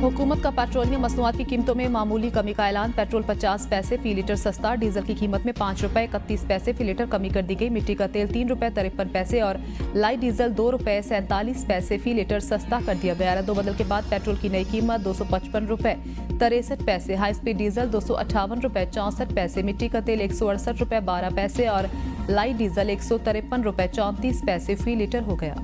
हुकूमत का पेट्रोलियम मसनूआत की कीमतों में मामूली कमी का ऐलान। पेट्रोल 50 पैसे फी लीटर सस्ता, डीजल की कीमत में 5 रुपए 31 पैसे फी लीटर कमी कर दी गई। मिट्टी का तेल 3 रुपए 53 पैसे और लाइट डीजल 2 रुपए 47 पैसे फी लीटर सस्ता कर दिया गया। रद्दोबदल के बाद पेट्रोल की नई कीमत 255 रुपए 63 पैसे, हाई स्पीड डीजल 258 रुपए 64 पैसे, मिट्टी का तेल 168 रुपए 12 पैसे और लाइट डीजल 153 रुपए 34 पैसे फी लीटर हो गया।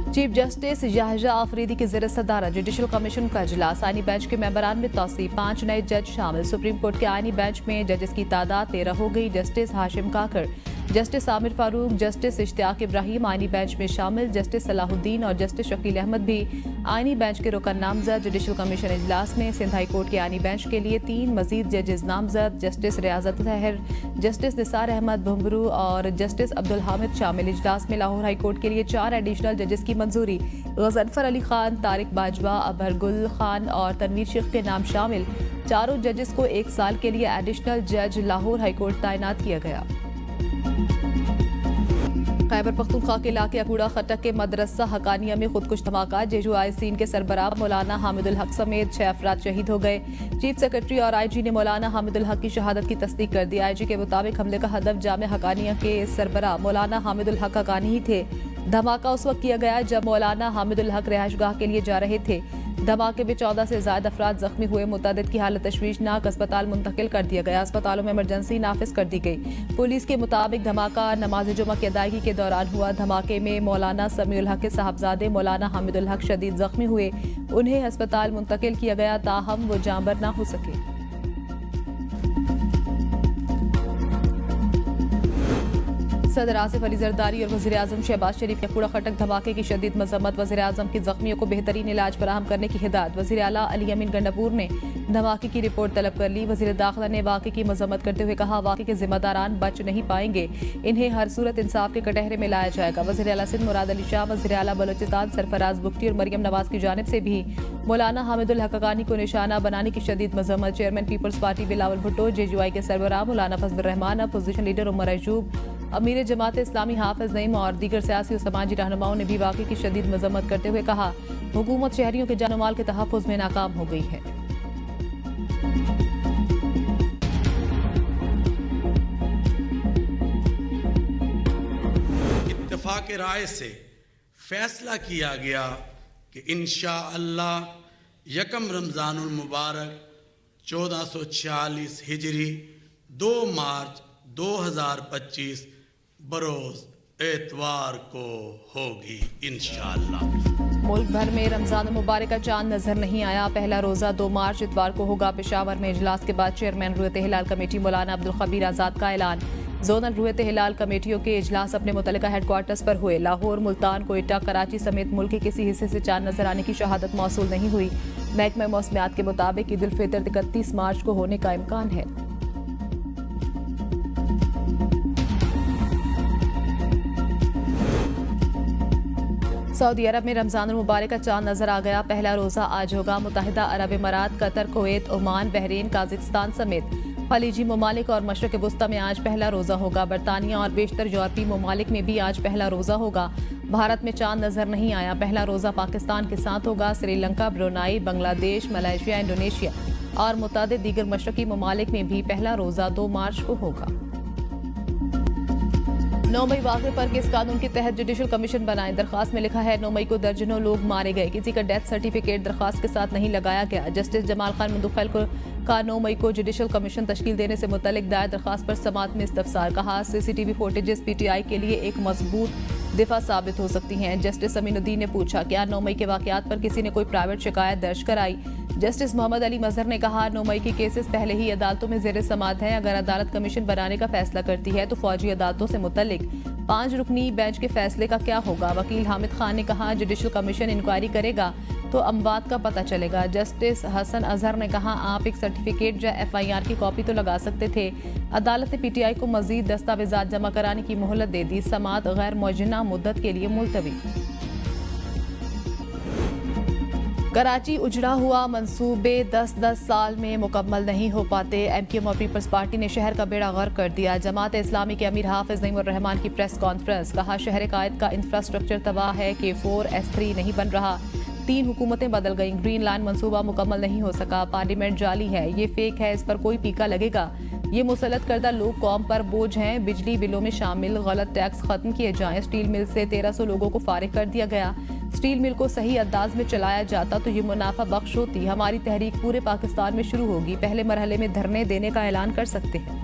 चीफ जस्टिस याहिया आफरीदी की ज़ेर सदारत जुडिशल कमीशन का इजलास। आईनी बेंच के मेंबरान में तौसीफ, 5 नए जज शामिल। सुप्रीम कोर्ट के आईनी बेंच में जजेस की तादाद 13 हो गई। जस्टिस हाशिम काकर, जस्टिस आमिर फारूक, जस्टिस इश्तियाक इब्राहिम आईनी बेंच में शामिल। जस्टिस सलाहुद्दीन और जस्टिस शकील अहमद भी आईनी बेंच के रुकन नामजद। जुडिशल कमीशन इजलास में सिंध हाई कोर्ट के आईनी बेंच के लिए 3 मजीद जजेस नामजद। जस्टिस रियाजत तहर, जस्टिस निसार अहमद बुमरू और जस्टिस अब्दुल हामिद शामिल। इजलास में लाहौर हाई कोर्ट के लिए 4 एडिशनल जजेस की मंजूरी। गजनफर अली खान, तारिक बाजवा, अबहर गुल खान और तनवीर शेख के नाम शामिल। चारों जजेस को 1 साल के लिए एडिशनल जज लाहौर हाई कोर्ट तैनात किया गया। खैबर पख्तूनख्वा के इलाके अकूड़ा खटक के मदरसा हकानिया में खुदकुश धमाका। जेजू आईसीन के सरबराह मौलाना हामिदुल हक समेत 6 अफराद शहीद हो गए। चीफ सेक्रेटरी और आईजी ने मौलाना हामिदुल हक की शहादत की तस्दीक कर दी। आईजी के मुताबिक हमले का हदफ जामे हकानिया के सरबराह मौलाना हामिदुल हक हकानी ही थे। धमाका उस वक्त किया गया जब मौलाना हामिदुल हक रिहाइशगाह के लिए जा रहे थे। धमाके में 14 से ज्यादा अफराद जख्मी हुए। मुतअद्दिद की हालत तशवीशनाक, अस्पताल मुंतकिल कर दिया गया। अस्पतालों में इमरजेंसी नाफिज कर दी गई। पुलिस के मुताबिक धमाका नमाज जुमा की अदायगी के दौरान हुआ। धमाके में मौलाना समीउल हक के साहबजादे मौलाना हामिदुल हक शदीद जख्मी हुए। उन्हें अस्पताल मुंतकिल किया गया, ताहम वो जांबर न हो सके। सदर आसिफ अली जरदारी और वज़ीर आज़म शहबाज शरीफ के कूड़ा खटक धमाके की शदीद मजम्मत। वज़ीर आज़म की जख्मियों को बेहतरीन इलाज फराहम करने की हिदायत। वज़ीर आला अली अमीन गंडापुर ने धमाके की रिपोर्ट तलब कर ली। वज़ीर दाखिला ने वाक़े की मजम्मत करते हुए कहा, वाक़े के जिम्मेदारान बच नहीं पाएंगे, इन्हें हर सूरत इंसाफ के कटहरे में लाया जाएगा। वज़ीर आला सिंध मुराद अली शाह, वज़ीर आला बलोचिस्तान सरफराज बुख्ती और मरियम नवाज की जानिब से भी मौलाना हामिदुल हक हकानी को निशाना बनाने की शदीद मजम्मत। Chairman Peoples Party Bilawal Bhutto, JUI के सरबराह मौलाना फजलुर रहमान, अपोजिशन लीडर उमर अयूब, अमीर जमात इस्लामी हाफिज नईम और दीगर सियासी और समाजी रहनुमाओं ने भी वाक़े की शदीद मजम्मत करते हुए कहा, हुकूमत शहरियों के जान माल के तहफ़्फ़ुज़ में नाकाम हो गई है। इत्तफ़ाक़ राय से फैसला किया गया कि इंशाअल्लाह यकम रमज़ानुल मुबारक 1446 हिजरी 2 मार्च 2025 बरोज एतवार को होगी इंशाअल्लाह। मुल्क भर में रमजान मुबारक का चांद नजर नहीं आया। पहला रोजा 2 मार्च इतवार को होगा। पेशावर में इजलास के बाद चेयरमैन रुयत हिलाल कमेटी मौलाना अब्दुल खबीर आजाद का ऐलान। जोनल रुयत हिलाल कमेटियों के इजलास अपने मुतल्लिका हेडक्वार्टर्स पर हुए। लाहौर, मुल्तान, कोयटा, कराची समेत मुल्क के किसी हिस्से से चांद नजर आने की शहादत मौसूल नहीं हुई। महकमा मौसमियात के मुताबिक ईद उल फितर 31 मार्च को होने का इम्कान है। सऊदी अरब में रमजान मुबारक का चांद नजर आ गया। पहला रोजा आज होगा। मुत्तहिदा अरब इमारात, कतर, कुवैत, ओमान, बहरीन, काज़ाकिस्तान समेत खलीजी ममालिक और मशरक़ वुस्ता में आज पहला रोजा होगा। बरतानिया और बेशतर यूरोपीय ममालिक में भी आज पहला रोजा होगा। भारत में चांद नजर नहीं आया। पहला रोजा पाकिस्तान के साथ होगा। Sri Lanka, Brunei, Bangladesh, Malaysia, Indonesia और मुतअद्दिद दीगर मशरक़ी ममालिक में भी पहला रोजा 2 मार्च को होगा। 9 मई वाक़े पर किस कानून के तहत जुडिशल कमीशन बनाए। दरखास्त में लिखा है 9 मई को दर्जनों लोग मारे गए, किसी का डेथ सर्टिफिकेट दरखास्त के साथ नहीं लगाया गया। जस्टिस जमाल खान मुंदखैल का 9 मई को जुडिशल कमीशन तश्कील देने से मुतल्लिक दायर दरखास्त पर समाअत में इस्तफसार। कहा, सीसीटीवी फुटेजेस पीटीआई के लिए एक मजबूत दिफा साबित हो सकती हैं। जस्टिस अमीनुद्दीन ने पूछा, क्या 9 मई के वाक़यात पर किसी ने कोई प्राइवेट शिकायत दर्ज कराई। जस्टिस मोहम्मद अली मजहर ने कहा, 9 मई के केसेस पहले ही अदालतों में ज़ेर समाअत हैं। अगर अदालत कमीशन बनाने का फैसला करती है तो फौजी अदालतों से मुतल्लिक 5 रुकनी बेंच के फैसले का क्या होगा। वकील हामिद खान ने कहा, जुडिशल कमीशन इंक्वायरी करेगा तो अमवात का पता चलेगा। जस्टिस हसन अजहर ने कहा, आप एक सर्टिफिकेट या FIR की कॉपी तो लगा सकते थे। अदालत ने PTI को मजीद दस्तावेजात जमा कराने की मोहलत दे दी। समाअत गैर मुअज्जला मुद्दत के लिए मुलतवी। कराची उजड़ा हुआ मंसूबे 10-10 साल में मुकम्मल नहीं हो पाते। MQM और पीपल्स पार्टी ने शहर का बेड़ा गर्क कर दिया। जमात इस्लामी के अमीर हाफिज नईम उर रहमान की प्रेस कॉन्फ्रेंस। कहा, शहर कायद का इंफ्रास्ट्रक्चर तबाह है। K4 S3 नहीं बन रहा। 3 हुकूमतें बदल गईं, ग्रीन लाइन मंसूबा मुकम्मल नहीं हो सका, पार्लियामेंट जाली है, ये फेक है, इस पर कोई पीका लगेगा, ये मुसल्लत करदा लोग कौम पर बोझ हैं, बिजली बिलों में शामिल गलत टैक्स खत्म किए जाएं, स्टील मिल से 1300 लोगों को फारिग कर दिया गया, स्टील मिल को सही अंदाज में चलाया जाता तो ये मुनाफा बख्श होती, हमारी तहरीक पूरे पाकिस्तान में शुरू होगी, पहले मरहले में धरने देने का ऐलान कर सकते हैं।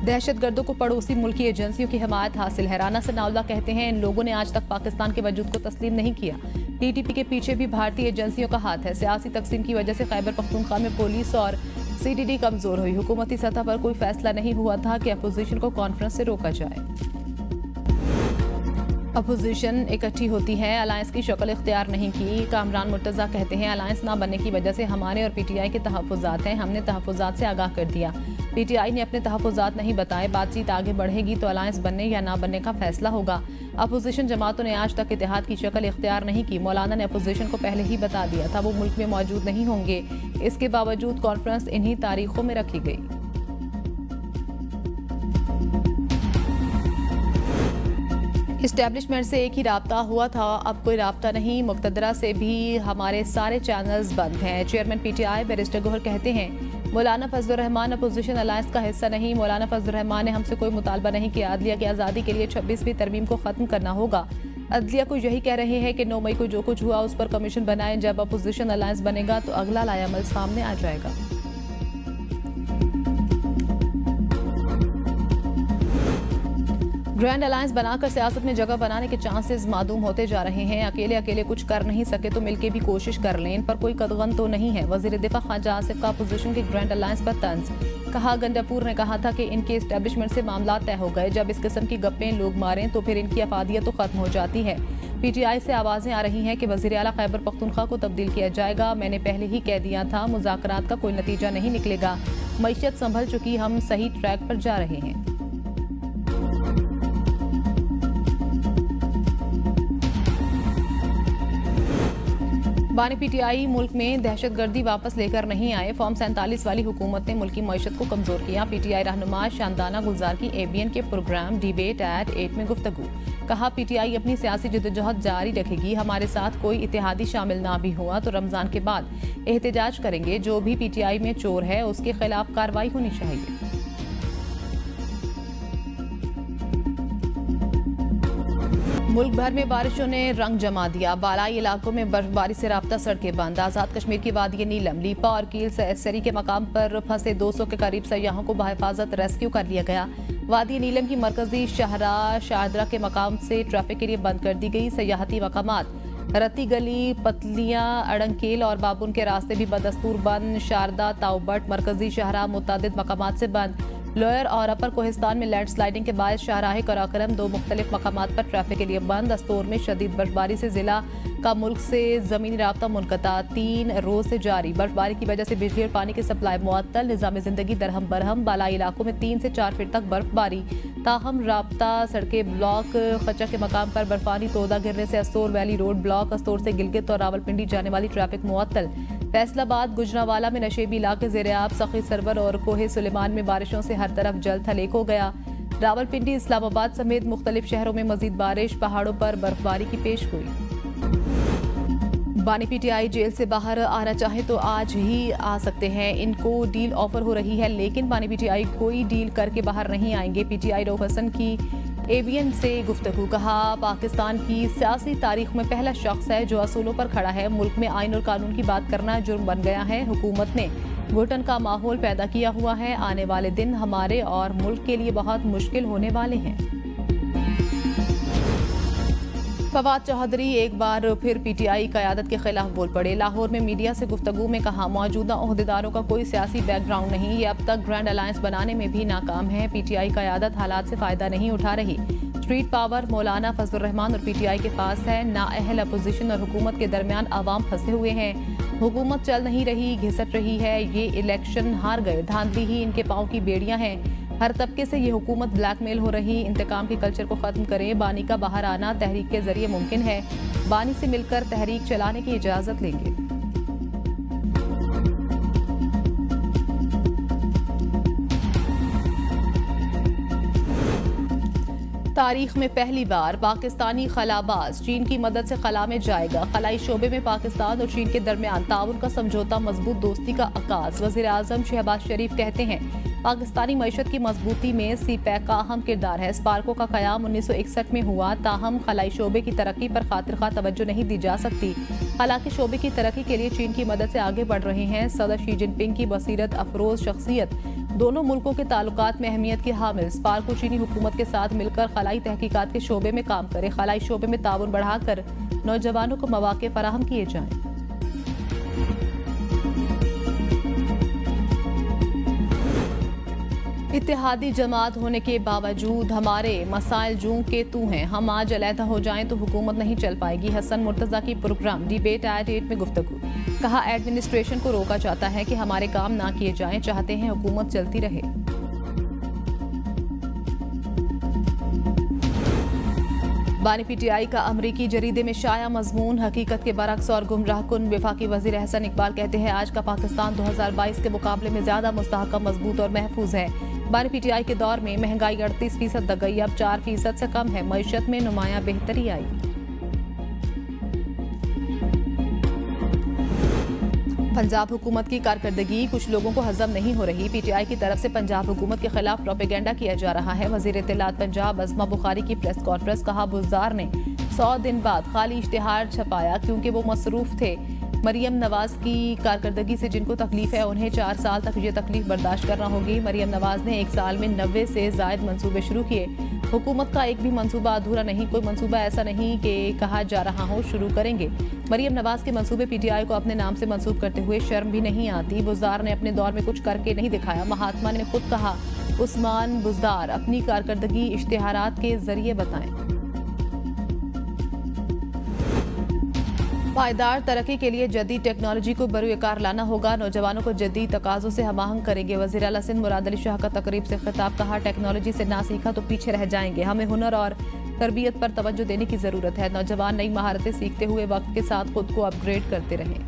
दहशतगर्दों को पड़ोसी मुल्क की एजेंसियों की हिमायत हासिल है। राना सनाउल्लाह कहते हैं इन लोगों ने आज तक पाकिस्तान के वजूद को तस्लीम नहीं किया। टीटीपी के पीछे भी भारतीय एजेंसियों का हाथ है। सियासी तकसीम की वजह से खैबर पख्तूनख्वा में पुलिस और सीटीडी कमजोर हुई। हुकूमती सतह पर कोई फैसला नहीं हुआ था कि अपोजिशन को कॉन्फ्रेंस से रोका जाए। अपोजिशन इकट्ठी होती है, अलायंस की शक्ल इख्तियार नहीं की। कामरान मुर्तजा कहते हैं अलायंस ना बनने की वजह से हमारे और पीटीआई के तहफ़्फ़ुज़ात हैं, हमने तहफ़्फ़ुज़ात से आगाह कर दिया। पीटीआई ने अपने तहफ़्फ़ुज़ात नहीं बताए। बातचीत आगे बढ़ेगी तो अलायंस बनने या ना बनने का फैसला होगा। अपोजिशन जमातों ने आज तक इत्तेहाद की शक्ल इख्तियार नहीं की। मौलाना ने अपोजिशन को पहले ही बता दिया था वो मुल्क में मौजूद नहीं होंगे। इसके बावजूद कॉन्फ्रेंस इन्हीं तारीखों में रखी गई। इस्टेब्लिशमेंट से एक ही राब्ता हुआ था, अब कोई राब्ता नहीं। मुक़्तदरा से भी हमारे सारे चैनल्स बंद हैं। चेयरमैन पीटीआई बैरिस्टर गौहर कहते हैं मौलाना फजलुर रहमान अपोजिशन अलायंस का हिस्सा नहीं। मौलाना फजलुर रहमान ने हमसे कोई मुतालबा नहीं किया। अदलिया की आज़ादी के लिए 26वीं तरमीम को ख़त्म करना होगा। अदलिया को यही कह रहे हैं कि 9 मई को जो कुछ हुआ उस पर कमीशन बनाएं। जब अपोजिशन अलायंस बनेगा तो अगला लायामल सामने आ जाएगा। ग्रैंड अलायंस बनाकर सियासत में जगह बनाने के चांसेस मादूम होते जा रहे हैं। अकेले अकेले कुछ कर नहीं सके तो मिलके भी कोशिश कर लें, इन पर कोई कदगन तो नहीं है। वजीर दिफा ख्वाजा आसिफ का अपोजिशन के ग्रैंड अलायंस पर तंज। कहा गंडापुर ने कहा था कि इनके इस्टेब्लिशमेंट से मामला तय हो गए। जब इस किस्म की गप्पें लोग मारें तो फिर इनकी अफादियत तो खत्म हो जाती है। पीटीआई से आवाजें आ रही हैं कि वजीर आला खैबर पख्तूनख्वा को तब्दील किया जाएगा। मैंने पहले ही कह दिया था मुज़ाकरात का कोई नतीजा नहीं निकलेगा। मईशत संभल चुकी, हम सही ट्रैक पर जा रहे हैं। बानी पीटीआई मुल्क में दहशतगर्दी वापस लेकर नहीं आए। फॉर्म 47 वाली हुकूमत ने मुल्क की मईशत को कमजोर किया। पीटीआई रहनुमा शानदाना गुलजार की एबीएन के प्रोग्राम डिबेट एट 8 में गुफ्तगू। कहा पीटीआई अपनी सियासी जद्दोजहद जारी रखेगी। हमारे साथ कोई इत्तेहादी शामिल ना भी हुआ तो रमजान के बाद एहतजाज करेंगे। जो भी पीटीआई में चोर है उसके खिलाफ कार्रवाई होनी चाहिए। मुल्क भर में बारिशों ने रंग जमा दिया। बालाई इलाकों में बर्फबारी से राब्ता, सड़कें बंद। आज़ाद कश्मीर की वादी नीलम, लीपा और कील सरी के मकाम पर फंसे 200 के करीब सयाहों को बहिफाजत रेस्क्यू कर लिया गया। वादी नीलम की मरकजी शहरा शारदा के मकाम से ट्रैफिक के लिए बंद कर दी गई। सयाहती मकामात रत्ती गली, पतलियां, अड़ंकेल और बाबुन के रास्ते भी बदस्तूर बंद। शारदा, ताउबट, मरकजी शहरा मुतादिद मकामात से बंद। लोअर और अपर कोहिस्तान में लैंडस्लाइडिंग के बाद शाहराह कराकरम 2 मुख्तलिफ मकामात पर ट्रैफिक के लिए बंद। अस्तोर में शदीद बर्फबारी से जिला का मुल्क से जमीनी राब्ता मुनक़ता 3 रोज से जारी। बर्फबारी की वजह से बिजली और पानी की सप्लाई मुअत्तल। निज़ाम ज़िंदगी दरहम बरहम। बालाई इलाकों में 3 से 4 फीट तक बर्फबारी। ताहम राब्ता सड़कें ब्लॉक। खचा के मकाम पर बर्फानी तोदा गिरने से Astore valley road block. Astore से गिलगित और रावलपिंडी जाने वाली ट्रैफिक मुअत्तल। फैसलाबाद गुजरावाला में नशेबी इलाके ज़ेर-ए-आब। सखी सरवर और कोहे सुलेमान में बारिशों से हर तरफ जल थलेक हो गया। रावलपिंडी, इस्लामाबाद समेत मुख्तलिफ शहरों में मजीद बारिश। पहाड़ों पर बर्फबारी की पेश गोई। बानी पीटीआई जेल से बाहर आना चाहे तो आज ही आ सकते हैं। इनको डील ऑफर हो रही है लेकिन बानी पीटीआई कोई डील करके बाहर नहीं आएंगे। पीटीआई रऊफ हसन की एबीएन से गुफ्तगू। कहा पाकिस्तान की सियासी तारीख में पहला शख्स है जो असूलों पर खड़ा है। मुल्क में आइन और कानून की बात करना जुर्म बन गया है। हुकूमत ने घुटन का माहौल पैदा किया हुआ है। आने वाले दिन हमारे और मुल्क के लिए बहुत मुश्किल होने वाले हैं। फवाद चौधरी एक बार फिर पीटीआई क़यादत के खिलाफ बोल पड़े। लाहौर में मीडिया से गुफ्तगू में कहा मौजूदा ओहदेदारों का कोई सियासी बैकग्राउंड नहीं, ये अब तक ग्रैंड अलायंस बनाने में भी नाकाम है। पीटीआई क़यादत हालात से फ़ायदा नहीं उठा रही। स्ट्रीट पावर मौलाना फजलुर रहमान और पीटीआई के पास है। नाअहल अपोजिशन और हुकूमत के दरमियान अवाम फंसे हुए हैं। हुकूमत चल नहीं रही, घिसट रही है। ये इलेक्शन हार गए, धांधली ही इनके पाँव की बेड़ियां हैं। हर तबके से ये हुकूमत ब्लैकमेल हो रही। इंतकाम के कल्चर को ख़त्म करें। बानी का बाहर आना तहरीक के जरिए मुमकिन है। बानी से मिलकर तहरीक चलाने की इजाज़त लेंगे। तारीख में पहली बार पाकिस्तानी खलाबाज चीन की मदद से खला में जाएगा। खलाई शोबे में पाकिस्तान और चीन के दरमियान ताउन का समझौता मजबूत दोस्ती का आगाज। वजीर आजम शहबाज शरीफ कहते हैं पाकिस्तानी मईशत की मजबूती में सीपैक का अहम किरदार है। स्पार्को का कयाम 1961 में हुआ, ताहम खलाई शोबे की तरक्की पर खातिर तवज्जो नहीं दी जा सकती। खला के शोबे की तरक्की के लिए चीन की मदद से आगे बढ़ रहे हैं। सदर शी जिनपिंग की बसीरत अफरोज शख्सियत दोनों मुल्कों के ताल्लुकात में अहमियत की हामिल। स्पार्को चीनी हुकूमत के साथ मिलकर खलाई तहकीकात के शोबे में काम करे। खलाई शोबे में ताउन बढ़ाकर नौजवानों को मौके फराहम किए जाएं। इत्तेहादी जमात होने के बावजूद हमारे मसाइल जूं के तू हैं। हम आज अलहदा हो जाएं तो हुकूमत नहीं चल पाएगी। हसन मुर्तजा की प्रोग्राम डिबेट एट 8 में गुफ्तगू। कहा एडमिनिस्ट्रेशन को रोका जाता है कि हमारे काम ना किए जाएं, चाहते हैं हुकूमत चलती रहे। बानी पीटीआई का अमरीकी जरीदे में शाया मजमून हकीकत के बरक्स और गुमराह कुन। वफाकी वजीर अहसन इकबाल कहते हैं आज का पाकिस्तान 2022 के मुकाबले में ज्यादा मुस्तहकम, मजबूत और महफूज है। बानी पीटीआई के दौर में महंगाई 38% तक गई, अब 4% से कम है। मईशत में नुमाया बेहतरी आई। पंजाब हुकूमत की कारकर्दगी कुछ लोगों को हजम नहीं हो रही। पीटीआई की तरफ से पंजाब हुकूमत के खिलाफ प्रोपेगेंडा किया जा रहा है। वजीर इत्तलात पंजाब अज़मा बुखारी की प्रेस कॉन्फ्रेंस। कहा बुज़दार ने 100 दिन बाद खाली इश्तिहार छपाया क्योंकि वो मसरूफ थे। मरियम नवाज की कारकर्दगी से जिनको तकलीफ है उन्हें 4 साल तक ये तकलीफ बर्दाश्त करना होगी। मरियम नवाज ने 1 साल में 90 से जायद मंसूबे शुरू किए। हुकूमत का एक भी मंसूबा अधूरा नहीं। कोई मंसूबा ऐसा नहीं कि कहा जा रहा हो शुरू करेंगे। मरियम नवाज के मंसूबे पीटीआई को अपने नाम से मंसूब करते हुए शर्म भी नहीं आती। बुज़दार ने अपने दौर में कुछ करके नहीं दिखाया। महात्मा ने खुद कहा उस्मान बुज़दार अपनी कारकर्दगी इश्तिहारात के जरिए बताएं। पायदार तरक्की के लिए जदीद टेक्नोलॉजी को बरूएकार लाना होगा। नौजवानों को जदीद तकाज़ों से हमाहंग करेंगे। वज़ीर आला सिंध मुराद अली शाह का तकरीब से खिताब। कहा टेक्नोलॉजी से ना सीखा तो पीछे रह जाएंगे। हमें हुनर और तरबियत पर तवज्जो देने की ज़रूरत है। नौजवान नई महारतें सीखते हुए वक्त के साथ खुद को अपग्रेड करते रहें।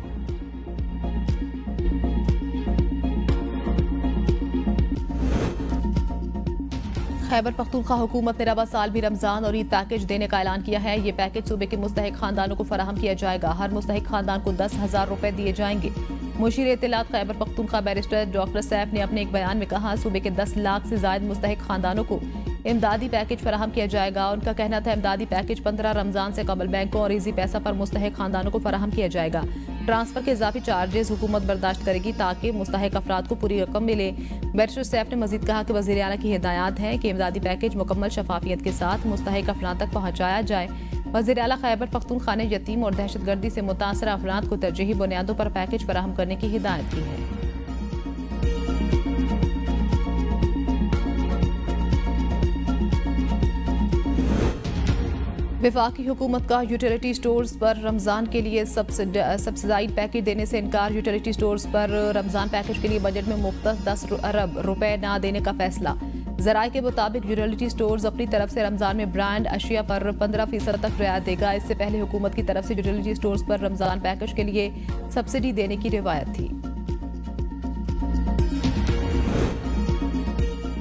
खैबर पख्तूनख्वा हुकूमत ने रवा साल भी रमजान और ईद पैकेज देने का ऐलान किया है। ये पैकेज सूबे के मुस्तहिक खानदानों को फराहम किया जाएगा। हर मुस्तहिक खानदान को 10,000 रुपए दिए जाएंगे। मुशीर इत्तलात खैबर पख्तूनख्वा बैरिस्टर डॉक्टर सैफ ने अपने एक बयान में कहा सूबे के 10 लाख से ज्यादा मुस्तहिक खानदानों को इमदादी पैकेज फराहम किया जाएगा। उनका कहना था इमदादी पैकेज 15 रमजान से कबल बैंकों और इजी पैसा पर मुस्तहिक खानदानों को फराहम किया जाएगा। ट्रांसफर के इजाफी चार्जेस हुकूमत बर्दाश्त करेगी ताकि मुस्तहिक अफराद को पूरी रकम मिले। बैरिस्टर सैफ ने मजीद कहा कि वज़ीर आला की हिदायत है कि इमदादी पैकेज मुकम्मल शफाफियत के साथ मुस्तहिक अफराद तक पहुँचाया जाए। वज़ीर आला खैबर पख्तूनख्वा ने यतीम और दहशतगर्दी से मुतासरा अफराद को तरजीही बुनियादों पर पैकेज फराहम करने की हिदायत की है। वफाकी हुकूमत का यूटिलिटी स्टोर्स पर रमजान के लिए सब्सिडाइड पैकेज देने से इनकार। यूटिलिटी स्टोर्स पर रमजान पैकेज के लिए बजट में मुख्तस 10 अरब रुपए न देने का फैसला। ज़राए के मुताबिक यूटिलिटी स्टोर्स अपनी तरफ से रमजान में ब्रांड अशिया पर 15% तक रियायत देगा। इससे पहले हुकूमत की तरफ से यूटिलिटी स्टोर्स पर रमजान पैकेज के लिए सब्सिडी देने की रिवायत थी।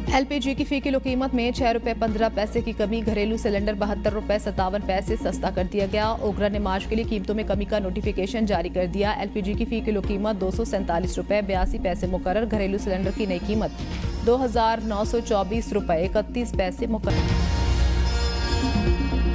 एलपीजी की फी किलो कीमत में 6 रुपए 15 पैसे की कमी। घरेलू सिलेंडर 72 रुपए 57 पैसे सस्ता कर दिया गया। ओगरा ने मार्च के लिए कीमतों में कमी का नोटिफिकेशन जारी कर दिया। एलपीजी की फी किलो कीमत 247 रुपए 82 पैसे मुकर्रर। घरेलू सिलेंडर की नई कीमत 2,924 रुपए 31 पैसे मुकर्रर।